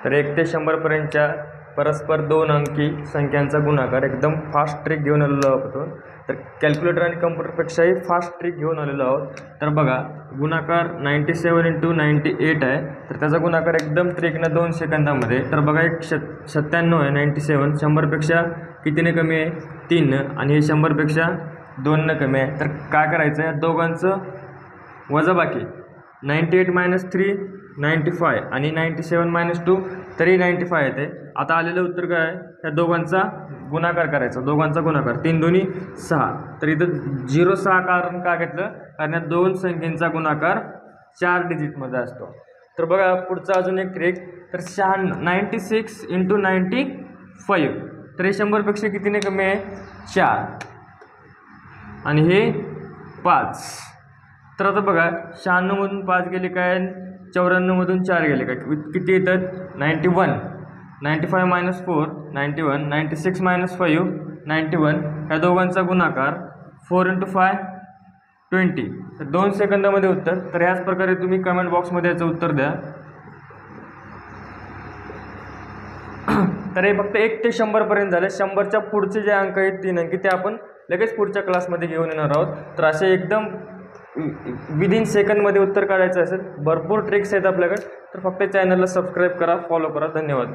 तर 1 ते 100पर्यंतच्या परस्पर 2 अंकी संख्यांचा गुणाकार एकदम फास्ट ट्रिक घेऊन आलेलो आहोत. तर कॅल्क्युलेटर आणि कम्प्युटरपेक्षाही फास्ट ट्रिक घेऊन आलेलो आहोत. तर बघा, गुणाकार 97 × 98 आहे. तर त्याचा गुणाकार एकदम ट्रिकनं 2 सेकंदामध्ये. तर बघा, एक 97 आहे, 97 100पेक्षा कितीने कमी आहे? 3 आणि हे 100पेक्षा 2 कमी आहे. तर काय करायचं, या दोघांचं वजाबाकी. 98 - 3 95 आणि 97 - 2 तरी 95 येते. आता आलेलं उत्तर काय आहे? या दोघांचा गुणाकार करायचा, दोघांचा गुणाकार. 3 दूनी 6. तर इथं 06 कारण का घेतलं? कारण या 2 संख्येचा गुणाकार 4 डिजिटमध्ये असतो. तर बघा पुढचा अजून एक ट्रिक. तर 96 × 95. तर हे 100पेक्षा कितीने कमी आहे? 4 आणि हे 5. तर आता बघा, 96मधून 5 गेले काय? 94मधून 4 गेले काय? किती येतात? 91. 95 - 4 91. 96 - 5 91. ह्या दोघांचा गुणाकार 4 × 5 20. तर 2 सेकंदामध्ये उत्तर. तर ह्याच प्रकारे तुम्ही कमेंट बॉक्समध्ये याचं उत्तर द्या. तर हे फक्त 1 ते 100पर्यंत झाले. 100च्या पुढचे जे अंक आहेत 3 अंकी ते आपण लगेच पुढच्या क्लासमध्ये घेऊन येणार आहोत. तर असे एकदम विदिन सेकंडमध्ये उत्तर काढायचं असेल, भरपूर ट्रिक्स आहेत आपल्याकडे. तर फक्त चॅनलला सबस्क्राईब करा, फॉलो करा. धन्यवाद.